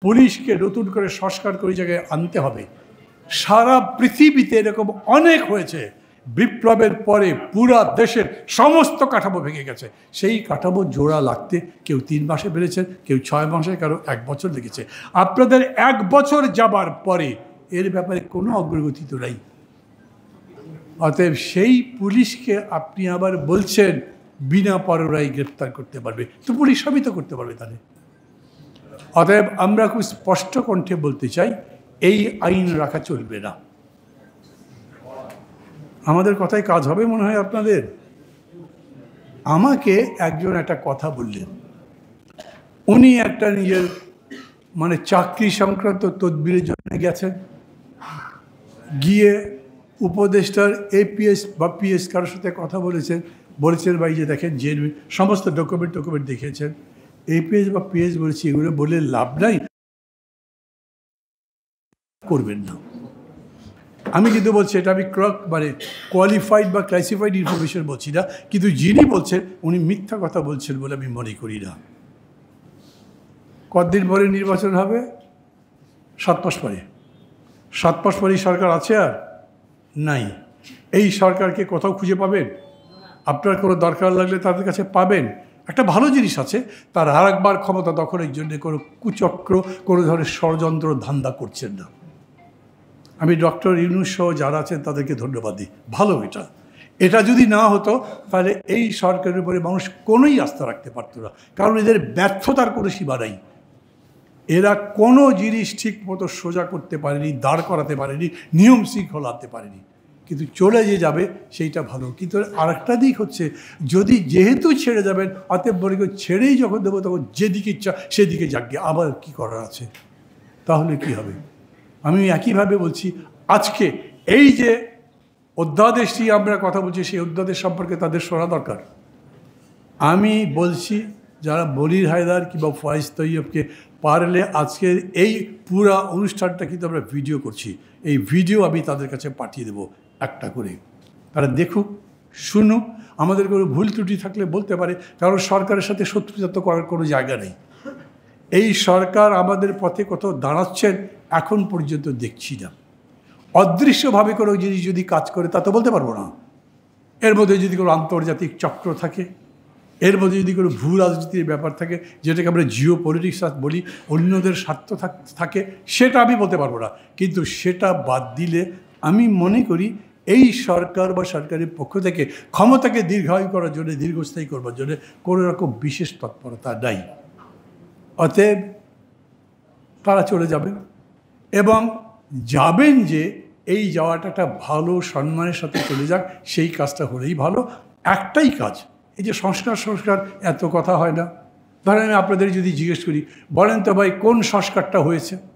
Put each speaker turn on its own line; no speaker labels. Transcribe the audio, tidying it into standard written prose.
পুলিশকে নতুন করে সংস্কার করে জায়গায় আনতে হবে। সারা পৃথিবীতে এরকম অনেক হয়েছে, বিপ্লবের পরে পুরা দেশের সমস্ত কাঠামো ভেঙে গেছে। সেই কাঠামো জোড়া লাগতে কেউ 3 মাসে বেড়েছে, কেউ 6 মাসে, কারো 1 বছর লেগেছে। আপনাদের 1 বছর যাবার পরে এর ব্যাপারে কোনো অগ্রগতি তো নাই। অতএব সেই পুলিশকে আপনি আবার বলছেন বিনা পরোয়ানায় গ্রেপ্তার করতে পারবে, তো পুলিশ সবই তো করতে পারবে তাহলে। অতএব আমরা খুব স্পষ্ট কণ্ঠে বলতে চাই, এই আইন রাখা চলবে না। আমাদের কথায় কাজ হবে মনে হয় আপনাদের? আমাকে একজন একটা কথা বললেন, উনি একটা নিজের চাকরি সংক্রান্ত তদবিরের জন্য গেছেন, গিয়ে উপদেষ্টার এপিএস বা পিএস কারোর সাথে কথা বলেছেন ভাই যে দেখেন যে সমস্ত ডকুমেন্ট দেখিয়েছেন, এপিএস বা পিএস বলেছি এগুলো বলে লাভ নাই, করবেন না। আমি কিন্তু বলছি এটা আমি কোয়ালিফাইড বা ক্লাসিফাইড ইনফরমেশন বলছি না, কিন্তু যিনি বলছেন উনি মিথ্যা কথা বলছেন বলে আমি মনে করি না। কতদিন পরে নির্বাচন হবে? 7 মাস পরে। 7 মাস পরেই সরকার আছে আর নাই। এই সরকারকে কোথাও খুঁজে পাবেন? আপনার কোনো দরকার লাগলে তাদের কাছে পাবেন। একটা ভালো জিনিস আছে, তার আর একবার ক্ষমতা দখলের জন্য কোনো কুচক্র, কোনো ধরনের ষড়যন্ত্র ধান্দা করছেন না। আমি ডক্টর ইউনূস সহ যারা আছেন তাদেরকে ধন্যবাদ দিই, ভালো এটা যদি না হতো তাহলে এই সরকারের উপরে মানুষ কোনোই আস্থা রাখতে পারত না, কারণ এদের ব্যর্থতার কোনো সীমা নাই। এরা কোনো জিনিস ঠিক মতো সোজা করতে পারেনি, দাঁড় করাতে পারেনি, নিয়ম শৃঙ্খলা আনতে পারেনি। কিন্তু চলে যে যাবে সেইটা ভালো। কিন্তু আরেকটা দিক হচ্ছে, যদি যেহেতু ছেড়ে যাবেন, অতএব বলে ছেড়েই যখন দেবো তখন যেদিকে ইচ্ছা সেদিকে যাকে, আবার কি করার আছে? তাহলে কি হবে? আমি একইভাবে বলছি, আজকে এই যে অধ্যাদেশটি আমরা কথা বলছি, সেই অধ্যাদেশ সম্পর্কে তাদের শোনা দরকার। আমি বলছি যারা বলির হায়দার কিংবা ফয়েজ তৈয়বকে পারলে আজকের এই পুরা অনুষ্ঠানটা কিন্তু আমরা ভিডিও করছি, এই ভিডিও আমি তাদের কাছে পাঠিয়ে দেবো একটা করে, তারা দেখুক, শুনুক। আমাদের কোনো ভুল ত্রুটি থাকলে বলতে পারে, কারণ সরকারের সাথে শত্রুতা তো করার কোনো জায়গা নেই। এই সরকার আমাদের পথে কোথাও দাঁড়াচ্ছেন এখন পর্যন্ত দেখছি না। অদৃশ্যভাবে কোনো জিনিস যদি কাজ করে তা তো বলতে পারবো না। এর মধ্যে যদি কোনো আন্তর্জাতিক চক্র থাকে, এর মধ্যে যদি কোনো ভূ রাজনীতির ব্যাপার থাকে, যেটাকে আমরা জিও পলিটিক্স বলি, অন্যদের স্বার্থ থাকে, সেটা আমি বলতে পারবো না। কিন্তু সেটা বাদ দিলে আমি মনে করি এই সরকার বা সরকারের পক্ষ থেকে ক্ষমতাকে দীর্ঘায়ু করার জন্য, দীর্ঘস্থায়ী করবার জন্য কোনো রকম বিশেষ তৎপরতা নাই। অতএব তারা চলে যাবেন, এবং যাবেন যে এই যাওয়াটা একটা ভালো সম্মানের সাথে চলে যাক, সেই কাজটা হলেই ভালো। একটাই কাজ, এই যে সংস্কার এত কথা হয় না। ধরেন আমি আপনাদের যদি জিজ্ঞেস করি, বলেন তো ভাই কোন সংস্কারটা হয়েছে?